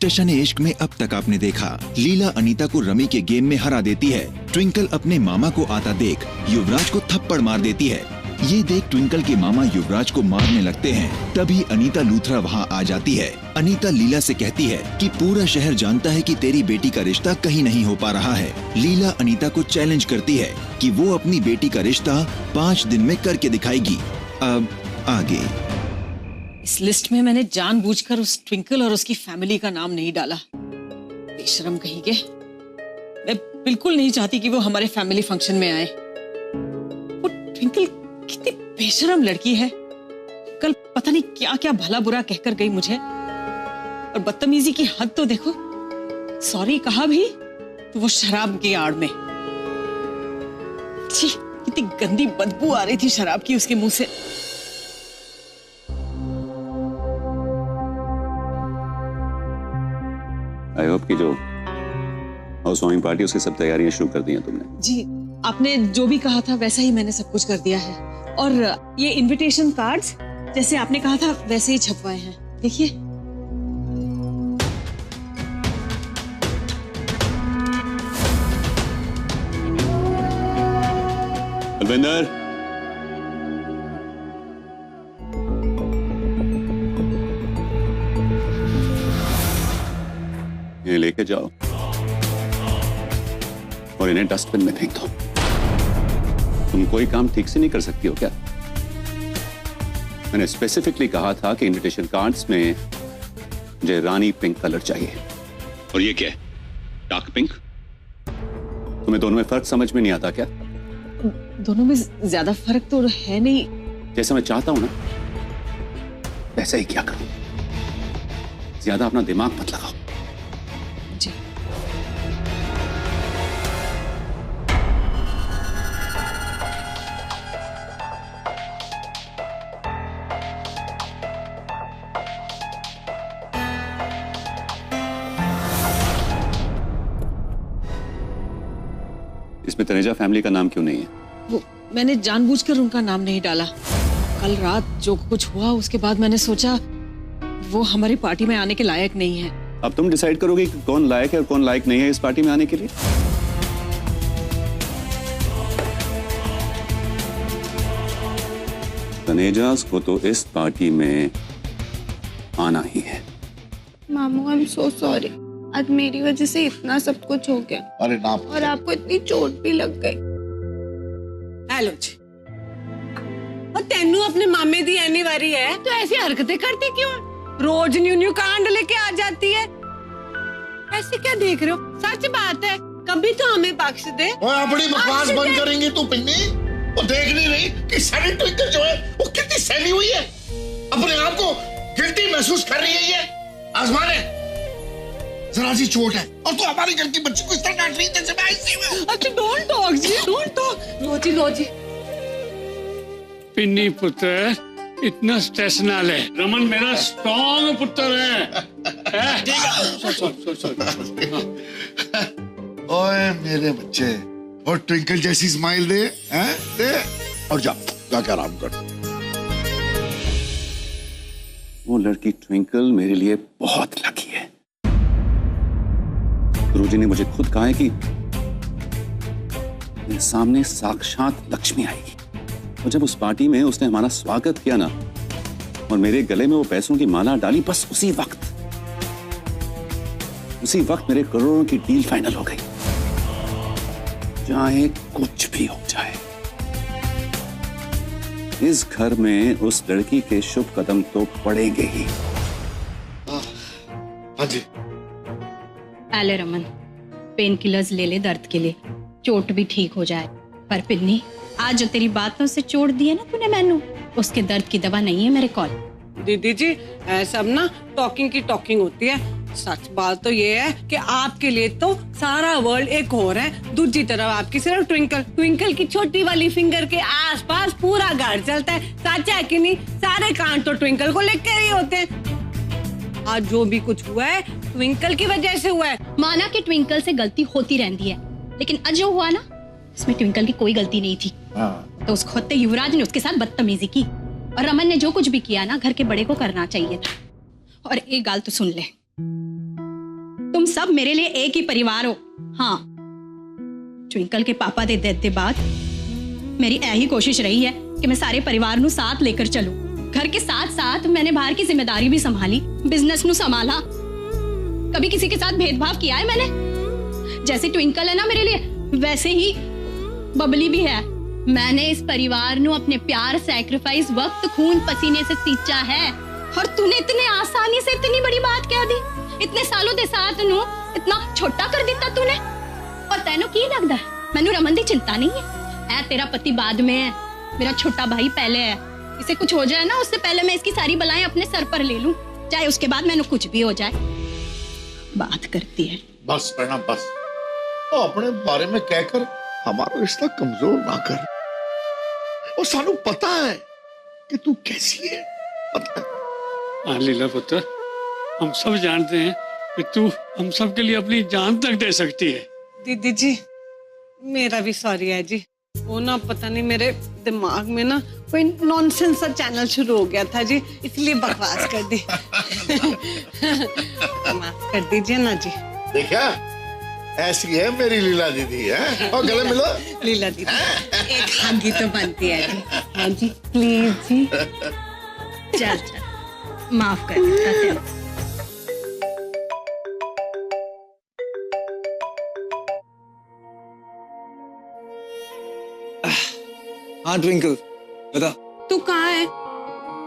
जश्न इश्क में अब तक आपने देखा, लीला अनीता को रमी के गेम में हरा देती है। ट्विंकल अपने मामा को आता देख युवराज को थप्पड़ मार देती है। ये देख ट्विंकल के मामा युवराज को मारने लगते हैं। तभी अनीता लूथरा वहाँ आ जाती है। अनीता लीला से कहती है कि पूरा शहर जानता है कि तेरी बेटी का रिश्ता कहीं नहीं हो पा रहा है। लीला अनीता को चैलेंज करती है कि वो अपनी बेटी का रिश्ता 5 दिन में करके दिखाएगी। अब आगे। इस लिस्ट में मैंने जानबूझकर उस ट्विंकल और उसकी फैमिली का नाम नहीं डाला। बेशरम कहीं के। मैं बिल्कुल नहीं चाहती कि वो हमारे फैमिली फंक्शन में आए। वो ट्विंकल कितनी बेशरम लड़की है। कल पता नहीं क्या क्या भला बुरा कहकर गई मुझे, और बदतमीजी की हद तो देखो। सॉरी कहा भी तो वो शराब की आड़ में। छी, कितनी गंदी बदबू आ रही थी शराब की उसके मुंह से। आई होप कि जो हाउस वार्मिंग पार्टी उसकी सब तैयारियां शुरू कर दी हैं तुमने। जी, आपने जो भी कहा था वैसा ही मैंने सब कुछ कर दिया है। और ये इनविटेशन कार्ड्स जैसे आपने कहा था वैसे ही छपवाए हैं। देखिए। अलविंदर, ये लेके जाओ और इन्हें डस्टबिन में फेंक दो। तुम कोई काम ठीक से नहीं कर सकती हो क्या? मैंने स्पेसिफिकली कहा था कि इनविटेशन कार्ड्स में मुझे रानी पिंक कलर चाहिए। और ये क्या है? Dark pink? तुम्हें दोनों में फर्क समझ में नहीं आता क्या? दोनों में ज्यादा फर्क तो है नहीं। जैसा मैं चाहता हूं ना वैसा ही क्या करूं। ज्यादा अपना दिमाग मत लगाओ। जी। इसमें तनेजा फैमिली का नाम क्यों नहीं है? वो मैंने जानबूझकर उनका नाम नहीं डाला। कल रात जो कुछ हुआ उसके बाद मैंने सोचा वो हमारी पार्टी में आने के लायक नहीं है। अब तुम डिसाइड करोगे कि कौन लायक है और कौन लायक नहीं है इस पार्टी में आने के लिए। तनेजास को तो इस पार्टी में आना ही है। मामू, आई एम सो सॉरी। आज मेरी वजह से इतना सब कुछ हो गया। अरे ना, और आपको इतनी चोट भी लग गई। हेलो जी। और तेनू अपने मामे दी एनिवर्सरी है तो ऐसी हरकतें करती क्यों? रोज न्यू न्यू कांड लेके आ जाती है। ऐसे क्या देख रहे हो? सच बात है, कभी तो हमें बख्श दे। अपनी बकवास बंद करेंगी तू पिन्नी? वो देख नहीं रही कि सारी ट्विंकल जो है वो कितनी सहमी हुई है? अपने आप को गिल्टी महसूस कर रही है ये। आसमान है, जरा सी चोट है और तू हमारी घर की बच्ची को इस तरह डांट रही है जैसे मैं आईसीयू में। अच्छा डोंट टॉक जी, डोंट टॉक। लो जी। पिन्नी पुत्र, इतना स्ट्रेस ना ले। रमन मेरा स्ट्रॉन्ग पुत्र है। ओए मेरे बच्चे, और ट्विंकल जैसी स्माइल दे, हैं? दे और जाके आराम कर। वो लड़की ट्विंकल मेरे लिए बहुत लकी है। गुरुजी ने मुझे खुद कहा है कि मेरे सामने साक्षात लक्ष्मी आएगी। और जब उस पार्टी में उसने हमारा स्वागत किया ना और मेरे गले में वो पैसों की माला डाली, बस उसी वक्त मेरे करोड़ों की डील फाइनल हो गई। चाहे कुछ भी हो जाए, इस घर में उस लड़की के शुभ कदम तो पड़ेंगे ही। हाँ जी। आले रमन, पेन किलर्स ले ले दर्द के लिए, चोट भी ठीक हो जाए। पर पिन्नी, आज जो तेरी बातों से चोट दी है ना तूने मैनू, उसके दर्द की दवा नहीं है मेरे कॉल। दीदी जी, सब ना टॉकिंग की टॉकिंग होती है। सच बात तो ये है कि आपके लिए तो सारा वर्ल्ड एक और है, दूसरी तरफ आपकी सिर्फ ट्विंकल की छोटी वाली फिंगर के आसपास पूरा घर चलता है। सच है कि नहीं? सारे कांड तो ट्विंकल को लेकर ही होते हैं। आज जो भी कुछ हुआ है ट्विंकल की वजह से हुआ है। माना कि ट्विंकल से गलती होती रहती है, लेकिन आज जो हुआ ना इसमें ट्विंकल की कोई गलती नहीं थी। तो उस खोते युवराज ने उसके साथ बदतमीजी की, और रमन ने जो कुछ भी किया ना घर के बड़े को करना चाहिए था। और एक गाल तो सुन ले, सब मेरे लिए एक ही परिवार हो। हाँ, ट्विंकल के पापा दे देते बाद मेरी यही कोशिश रही है कि मैं सारे परिवार नू साथ लेकर चलूं। घर के साथ साथ मैंने बाहर की जिम्मेदारी भी संभाली, बिजनेस नू संभाला। कभी किसी के साथ भेदभाव किया है मैंने? जैसे ट्विंकल है ना मेरे लिए, वैसे ही बबली भी है। मैंने इस परिवार नू अपने प्यार, सैक्रिफाइस, वक्त, खून पसीने से सींचा है, और तूने इतने आसानी से इतनी बड़ी बात कह दी। इतने सालों दे साथ नू इतना छोटा कर दिता तूने। और तेनू की लगदा है मैनू रमन दी चिंता नहीं है? तेरा पति बाद में है, मेरा छोटा भाई पहले है। इसे कुछ हो जाए ना, उससे पहले मैं इसकी सारी बलाएं अपने सर पर ले लूं, चाहे उसके बाद मैंने कुछ भी हो जाए। बात करती है। बस प्रणा बस, तो अपने बारे में कहकर हमारा रिश्ता कमजोर ना कर। और सानू पता है कि तू कैसी है, पता है। हाँ लीला पुत्र, हम सब जानते हैं कि तू हम सब के लिए अपनी जान तक दे सकती है। दीदी जी, मेरा भी सॉरी है जी। वो ना पता नहीं मेरे दिमाग में ना कोई नॉनसेंस सा चैनल शुरू हो गया था जी, इसलिए बकवास कर दी। माफ कर दीजिए ना जी। देखा, ऐसी है मेरी लीला दीदी है। और गले मिलो। लीला दीदी, एक हाथी तो बनती है जी। हाँ जी, प्लीज जी। चल चल, माफ कर देता तेरे। हाँ ट्विंकल, बता। तू कहाँ है?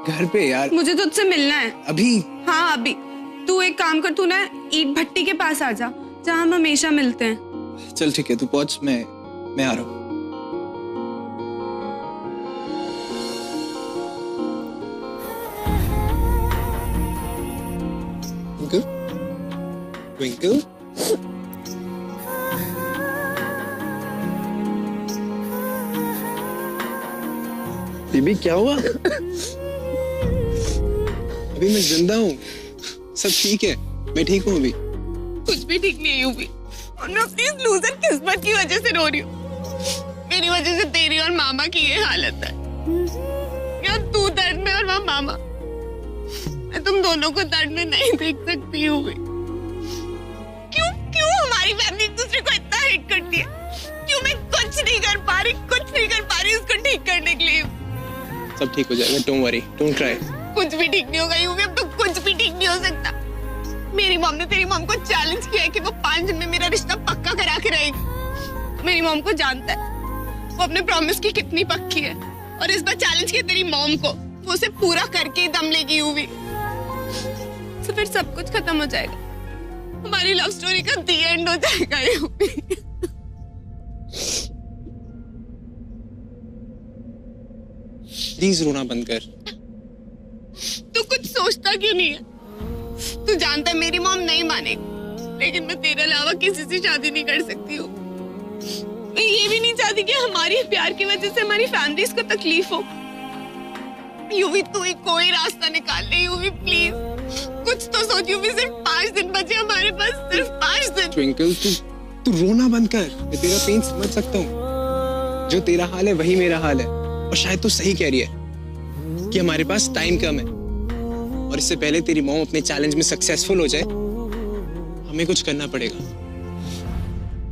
घर पे यार। मुझे तुझसे मिलना है। अभी? हाँ अभी। तू एक काम कर, तू ना ईट भट्टी के पास आ जा, जहाँ हम हमेशा मिलते हैं। चल ठीक है, तू पहुंच, मैं आ रहा हूँ। ट्विंकल, बेबी क्या हुआ? अभी मैं जिंदा हूँ, सब ठीक है, मैं ठीक हूँ अभी। कुछ भी ठीक नहीं हुई, और मैं अपनी इस लूजर किस्मत की वजह से रो रही हूँ। मेरी वजह से तेरी और मामा की ये हालत है। यार तू दर्द में और वहाँ मामा। मैं तुम दोनों को दर्द में नहीं देख सकती हूँ। क्यों हमारी फैमिली एक दूसरे को इतना हेट करती है? क्यों मैं कुछ नहीं कर पा रही उसको ठीक करने के लिए? सब ठीक हो जाएगा, डोंट वरी, डोंट क्राई। कुछ भी ठीक नहीं होगा यूवी, अब तो कुछ भी ठीक नहीं हो सकता। मेरी मॉम ने तेरी मॉम को चैलेंज किया है कि वो 5 दिन में मेरा रिश्ता पक्का करा के रहेगी। मेरी मॉम को जानता है वो अपने प्रॉमिस की कितनी पक्की है, और इस बार चैलेंज किया तेरी मॉम को, वो उसे पूरा करके ही दम लेगी यूवी। तो फिर सब कुछ खत्म हो जाएगा, हमारी लव स्टोरी का दी एंड हो जाएगा यूवी। प्लीज रोना बंद कर। तू कुछ सोचता क्यों नहीं है? तू जानता है मेरी मॉम नहीं मानेगी, लेकिन मैं तेरे अलावा किसी से शादी नहीं कर सकती हूँ। मैं ये भी नहीं चाहती कि हमारी प्यार की वजह से हमारी फैमिलीज को तकलीफ हो। यूवी तू ही कोई रास्ता निकाल ले यूवी, प्लीज कुछ तो सोच यूवी। सिर्फ 5 दिन बचे हमारे पास, सिर्फ 5 दिन। ट्विंकल तू रोना बंद कर, मैं तेरा पेन समझ सकता हूँ। जो तेरा हाल है वही मेरा हाल है, और शायद तू सही कह रही है कि हमारे पास टाइम कम है, और इससे पहले तेरी मॉम अपने चैलेंज में सक्सेसफुल हो जाए हमें कुछ करना पड़ेगा।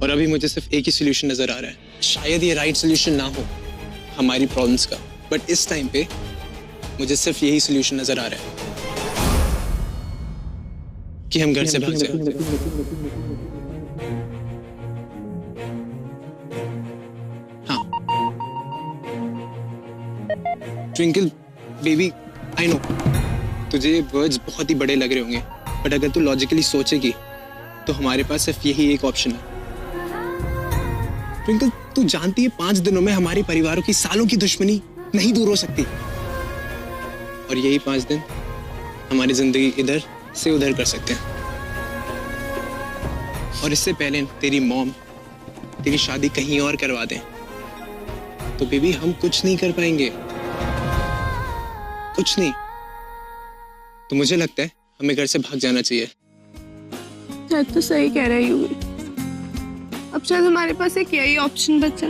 और अभी मुझे सिर्फ एक ही सोल्यूशन नजर आ रहा है, शायद ये राइट सोल्यूशन ना हो हमारी प्रॉब्लम्स का, बट इस टाइम पे मुझे सिर्फ यही सोल्यूशन नजर आ रहा है कि हम घर से भाग जाए। हाँ ट्विंकल बेबी, आई नो तुझे वर्ड्स बहुत ही बड़े लग रहे होंगे, बट अगर तू लॉजिकली सोचेगी तो हमारे पास सिर्फ यही एक ऑप्शन है। ट्विंकल तू जानती है 5 दिनों में हमारे परिवारों की सालों की दुश्मनी नहीं दूर हो सकती, और यही 5 दिन हमारी जिंदगी इधर से उधर कर सकते हैं। और इससे पहले तेरी मॉम तेरी शादी कहीं और करवा दें तो बेबी हम कुछ नहीं कर पाएंगे, कुछ नहीं। तो मुझे लगता है हमें घर से भाग जाना चाहिए। शायद तो सही कह रही हूँ, अब शायद हमारे पास एक यही ऑप्शन बचा।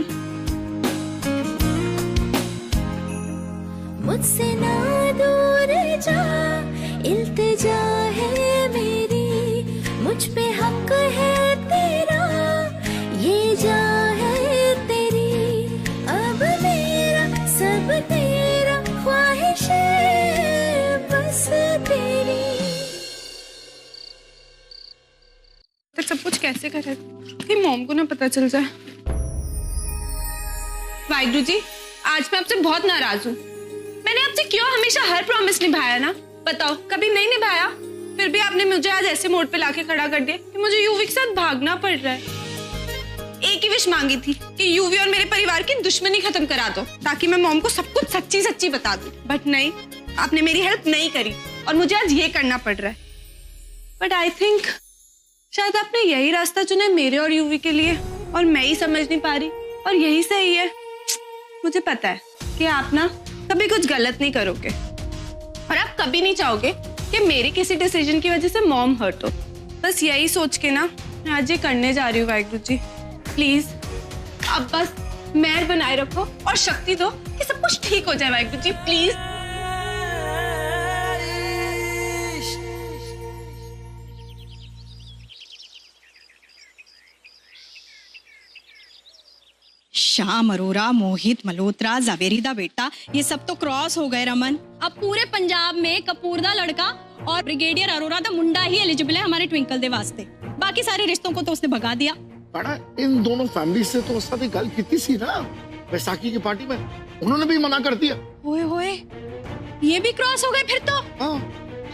मुझसे ना दूर जा, इल्तिजा है मेरी, मुझ पे हक मॉम को ना पता चल जाए। वाहिगुरु जी, आज मैं आपसे बहुत नाराज हूँ। मैंने आपसे क्यों हमेशा हर प्रॉमिस निभाया ना, बताओ कभी नहीं निभाया। फिर भी आपने मुझे आज ऐसे मोड़ पे लाके खड़ा कर दिया कि मुझे यूवी के साथ भागना पड़ रहा है। एक ही विश मांगी थी कि यूवी और मेरे परिवार की दुश्मनी खत्म करा दो, ताकि मैं मॉम को सब कुछ सच्ची सच्ची बता दूं। बट नहीं, आपने मेरी हेल्प नहीं करी और मुझे आज ये करना पड़ रहा है। बट आई थिंक शायद आपने यही रास्ता चुना है मेरे और यूवी के लिए, और मैं ही समझ नहीं पा रही, और यही सही है। मुझे पता है कि आप ना कभी कुछ गलत नहीं करोगे, और आप कभी नहीं चाहोगे कि मेरी किसी डिसीजन की वजह से मॉम हर्ट हो। बस यही सोच के ना मैं आज ये करने जा रही हूँ। वाहिगुरु जी प्लीज अब बस मेहर बनाए रखो और शक्ति दो कि सब कुछ ठीक हो जाए। वाहिगुरु जी प्लीज। श्याम अरोरा, मोहित मल्होत्रा, जावेरी दा बेटा, ये सब तो क्रॉस हो गए रमन। अब पूरे पंजाब में कपूर दा लड़का और ब्रिगेडियर अरोरा दा मुंडा ही एलिजिबल है हमारे ट्विंकल दे वास्ते। बाकी सारे रिश्तों को तो उसने भगा दिया। बड़ा इन दोनों फैमिली से तो उसने गल की सी ना बैसाखी की पार्टी में, उन्होंने भी मना कर दिया। होए होए, ये भी क्रॉस हो गए फिर तो।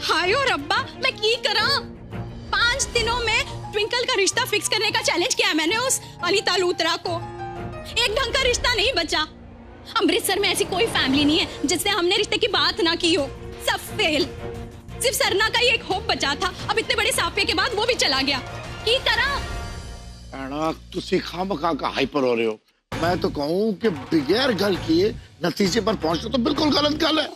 हायो रब्बा, मैं की करा। 5 दिनों में ट्विंकल का रिश्ता फिक्स करने का चैलेंज किया मैंने उस अनीता लूथरा को। एक ढंग का रिश्ता नहीं बचा। अमृतसर में ऐसी कोई फैमिली नहीं है जिससे हमने रिश्ते की बात ना की हो। सब फेल। सिर्फ सरना का ही एक होप बचा था। अब इतने बड़े साफे के बाद वो भी चला गया। की करा? तुसी खामखा का हाइपर हो रहे हो। मैं तो कहूँ कि बगैर गल किए नतीजे पर पहुंचना तो बिल्कुल गलत गल है,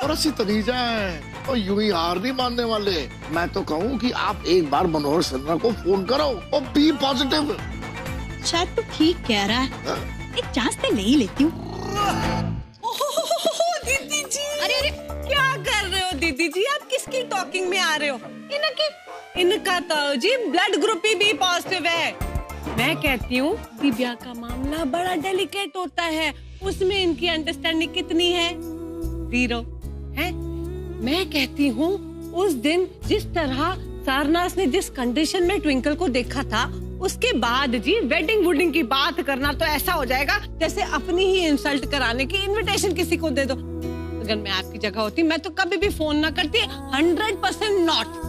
और असि तनीजा है और यूं ही हार नहीं मानने वाले। मैं तो कहूँ कि आप एक बार मनोहर सिन्हा को फोन करो और बी पॉजिटिव। शायद तू ठीक कह रहा है, एक चांस तो ले ही लेती हूँ। दीदी जी, अरे अरे क्या कर रहे हो दीदी जी? आप किसकी टॉकिंग में आ रहे हो? इनका तो जी ब्लड ग्रुप ही बी पॉजिटिव है। मैं कहती हूँ दिव्या का मामला बड़ा डेलिकेट होता है, उसमें इनकी अंडरस्टैंडिंग कितनी है? 0 है। मैं कहती हूँ उस दिन जिस तरह सारनाथ ने जिस कंडीशन में ट्विंकल को देखा था, उसके बाद जी वेडिंग वुडिंग की बात करना तो ऐसा हो जाएगा जैसे अपनी ही इंसल्ट कराने की इनविटेशन किसी को दे दो। अगर मैं आपकी जगह होती मैं तो कभी भी फोन ना करती। 100% नॉट।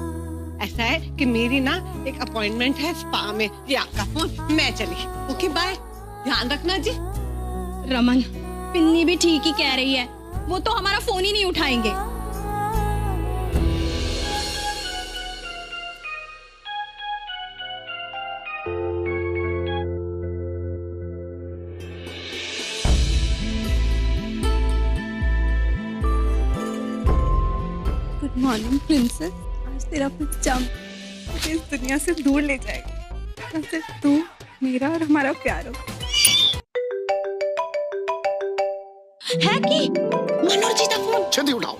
ऐसा है कि मेरी ना एक अपॉइंटमेंट है स्पा में, ये आपका फोन, मैं चली। ओके बाय, ध्यान रखना जी। रमन, पिन्नी भी ठीक ही कह रही है, वो तो हमारा फोन ही नहीं उठाएंगे। Good morning princess. आज तेरा पैजामा मुझे इस दुनिया से दूर ले जाएगा। सिर्फ तू, मेरा और हमारा प्यार हो। है कि मनोहर जी का फोन? जल्दी उठाओ।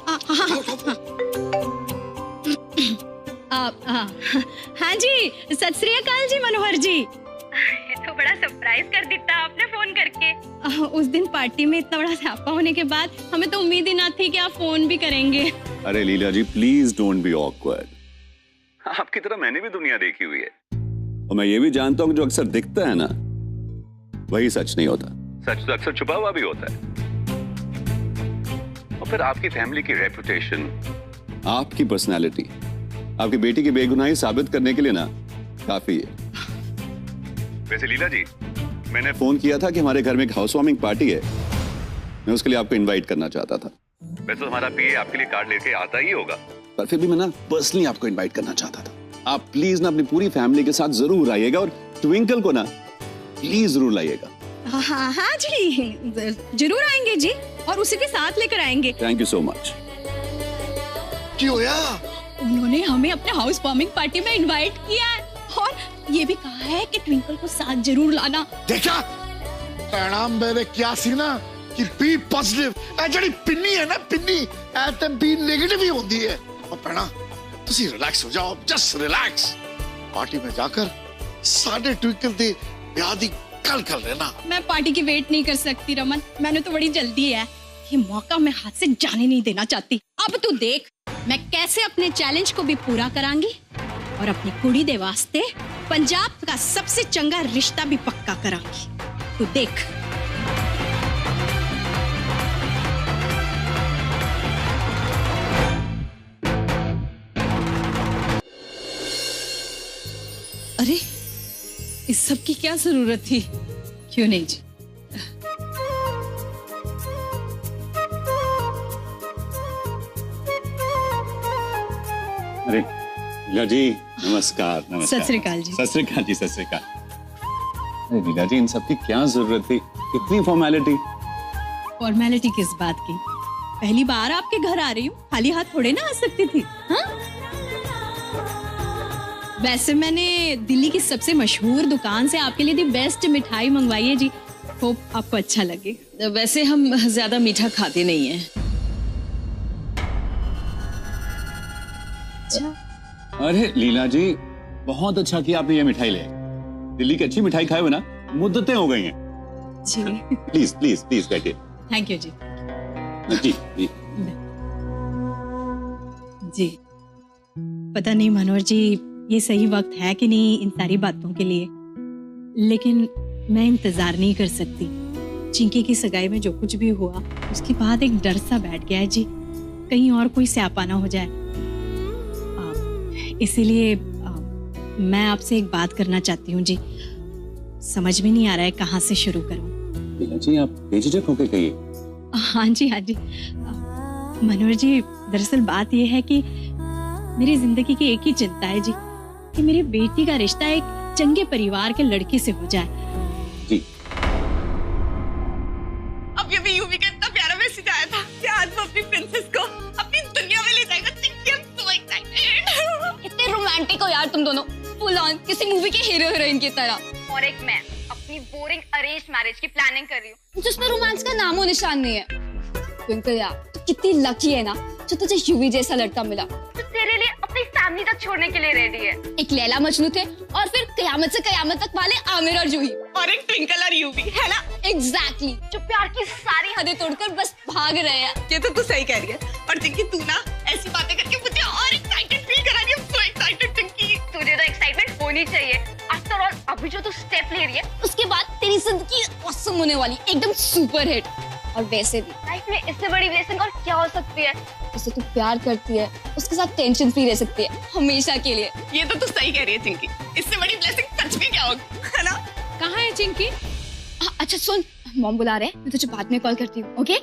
हाँ जी, सत श्री अकाल जी मनोहर जी। तो बड़ा सरप्राइज कर देता आपने फोन करके। उस दिन पार्टी में इतना बड़ा स्यापा होने के बाद हमें तो उम्मीद ही ना थी कि आप फोन भी करेंगे। अरे लीला जी प्लीज डोंट बी ऑकवर्ड। आपकी तरह मैंने भी दुनिया देखी हुई है, और मैं ये भी जानता हूँ जो अक्सर दिखता है ना वही सच नहीं होता। सच तो अक्सर छुपा हुआ भी होता है। और फिर आपकी फैमिली की रेपुटेशन, आपकी पर्सनालिटी, आपकी बेटी की बेगुनाही साबित करने के लिए ना काफी है। वैसे लीला जी, मैंने फोन किया था कि हमारे घर में एक हाउस वार्मिंग पार्टी है, मैं उसके लिए आपको इनवाइट करना चाहता था। वैसे तो हमारा पीए आपके लिए कार्ड लेके आता ही होगा, पर फिर भी मैं ना पर्सनली आपको इनवाइट करना चाहता था। आप प्लीज ना अपनी पूरी फैमिली के साथ जरूर आइएगा, और ट्विंकल को ना प्लीज जरूर लाइएगा। हाँ जी, जरूर आएंगे जी, और उसे भी साथ लेकर आएंगे। Thank you so much. क्यों या? उन्होंने हमें अपने हाउस वार्मिंग पार्टी में इनवाइट किया है, और ये भी कहा है कि ट्विंकल को साथ जरूर लाना। देखा प्रणाम मेरे क्या सी ना कि बी पॉजिटिव ए जड़ी पिन्नी है ना, पिन्नी ए ते बी नेगेटिव ही होती है। और प्रणाम तुसी रिलैक्स हो जाओ, जस्ट रिलैक्स। पार्टी में जाकर साढ़े ट्विंकल दे ब्याह दी कल कर लेना। मैं पार्टी की वेट नहीं कर सकती रमन, मैंने तो बड़ी जल्दी है। ये मौका मैं हाथ से जाने नहीं देना चाहती। अब तू देख मैं कैसे अपने चैलेंज को भी पूरा करांगी और अपनी कुड़ी दे वास्ते पंजाब का सबसे चंगा रिश्ता भी पक्का करांगी। तू देख। अरे इस सब की क्या जरूरत थी? क्यों नहीं जी? अरे लीला जी नमस्कार। नमस्कार। सत श्री अकाल जी। सत श्री अकाल जी। सत श्री अकाल। अरे लीला जी इन सब की क्या जरूरत थी? इतनी फॉर्मेलिटी। फॉर्मेलिटी किस बात की? पहली बार आपके घर आ रही हूँ, खाली हाथ थोड़े ना आ सकती थी। हाँ? वैसे मैंने दिल्ली की सबसे मशहूर दुकान से आपके लिए दी बेस्ट मिठाई मंगवाई है जी। होप आपको अच्छा लगे। वैसे हम ज्यादा मीठा खाते नहीं हैं। अच्छा। अरे लीला जी बहुत अच्छा किया आपने ये मिठाई ले। दिल्ली की अच्छी मिठाई खाए हुए ना मुद्दतें हो गई हैं। जी। प्लीज प्लीज प्लीज बैठिए। थैंक यू जी। जी जी। जी पता नहीं मनोहर जी ये सही वक्त है कि नहीं इन सारी बातों के लिए, लेकिन मैं इंतजार नहीं कर सकती। चिंकी की सगाई में जो कुछ भी हुआ उसके बाद एक डर सा बैठ गया है जी, कहीं और कोई स्यापा ना हो जाए। इसीलिए मैं आपसे एक बात करना चाहती हूँ जी। समझ में नहीं आ रहा है कहाँ से शुरू करूँ। लीला जी आप बेझिझक होके कहिए। हाँ जी हाँ जी। मनोहर जी दरअसल बात यह है कि मेरी जिंदगी की एक ही चिंता है जी कि मेरी बेटी का रिश्ता एक चंगे परिवार के लड़के से हो जाए। जी। अब ये भी यूवी का इतना प्यारा मैसेज आया था कि आज वो अपनी प्रिंसेस को अपनी दुनिया में ले जाएगा। Chinki, I'm so excited। कितने रोमांटिक हो यार तुम दोनों, फुल ऑन किसी मूवी के हीरो हीरोइन की तरह। और एक मैं अपनी बोरिंग अरेंज मैरिज की प्लानिंग कर रही हूँ जिसमें रोमांस का नामो निशान नहीं है। ट्विंकल यार तू कितनी लकी है ना जो तुझे यूवी जैसा लड़का मिला जो तेरे लिए अपनी फैमिली तक छोड़ने के लिए रेडी है। एक लैला मजनू थे और फिर कयामत से कयामत तक वाले आमिर और जूही और एक ट्विंकल और यूवी है ना। एग्जैक्टली जो प्यार की सारी हदें तोड़कर बस भाग रहे हैं। ये तो तू सही कह रही है। और चिंकी तू ना ऐसी बातें करके मुझे और एक्साइटेड फील करा रही है। I'm so excited Chinki. तुझे तो एक्साइटमेंट होनी चाहिए। आफ्टर ऑल अभी जो तू स्टेप ले रही है उसके बाद तेरी जिंदगी ऑसम होने वाली, एकदम सुपर हिट। और वैसे भी लाइफ में इससे बड़ी ब्लेसिंग और क्या हो सकती है? उससे तू प्यार करती है उसके साथ टेंशन फ्री रह सकती है हमेशा के लिए। ये तो तू सही कह रही है चिंकी। इससे बड़ी ब्लेसिंग सच में क्या होगी, है ना? कहाँ है चिंकी? अच्छा सुन, मॉम बुला रहे हैं, मैं तुझे बाद में कॉल करती हूँ। ओके?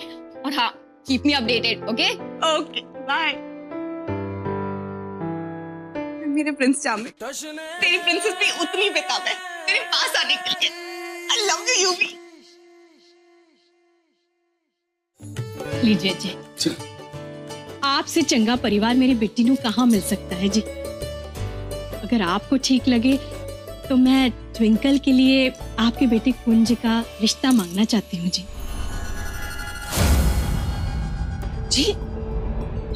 और हाँ keep me updated. Okay okay bye. मेरे प्रिंस चार्मिंग, तेरी प्रिंसेस भी उतनी बेताब है तेरे पास आने के लिए। I love you UV. लीजिए जी, आपसे चंगा परिवार मेरी बेटी को कहाँ मिल सकता है जी। अगर आपको ठीक लगे तो मैं ट्विंकल के लिए आपके बेटे कुंज का रिश्ता मांगना चाहती हूँ जी। जी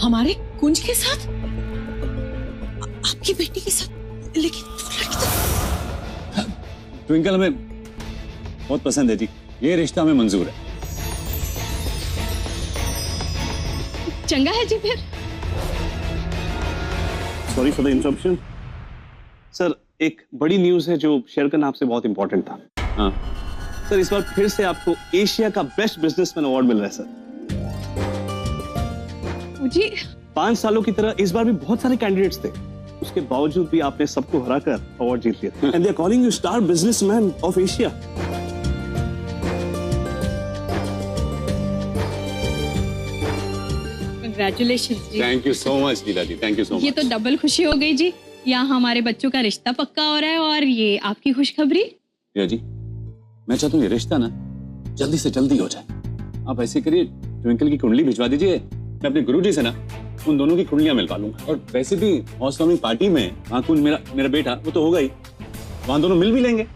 हमारे कुंज के साथ? आपकी बेटी के साथ? लेकिन वो लड़की तो... ट्विंकल हमें बहुत पसंद है जी, ये रिश्ता हमें मंजूर है। चंगा है जी फिर। Sorry for the interruption sir, एक बड़ी न्यूज है जो शेयर करना आपसे बहुत इंपॉर्टेंट था। हाँ सर इस बार फिर से आपको एशिया का बेस्ट बिजनेसमैन अवार्ड मिल रहा है सर। जी 5 सालों की तरह इस बार भी बहुत सारे कैंडिडेट्स थे, उसके बावजूद भी आपने सबको हराकर अवार्ड जीत लिया। And they are calling you star businessman of Asia. Congratulation जी। Thank you so much Leela ji, thank you so much. ये तो डबल खुशी हो गई जी, यहाँ हमारे बच्चों का रिश्ता पक्का हो रहा है और ये आपकी खुशखबरी। लीला जी मैं चाहता हूँ ये रिश्ता ना जल्दी से जल्दी हो जाए। आप ऐसे करिए ट्विंकल की कुंडली भिजवा दीजिए, मैं अपने गुरुजी से ना उन दोनों की कुंडलियां मिलवा लूंगा। और वैसे भी हाउस वार्मिंग पार्टी में वहाँ कुंज मेरा बेटा वो तो होगा ही, वहाँ दोनों मिल भी लेंगे।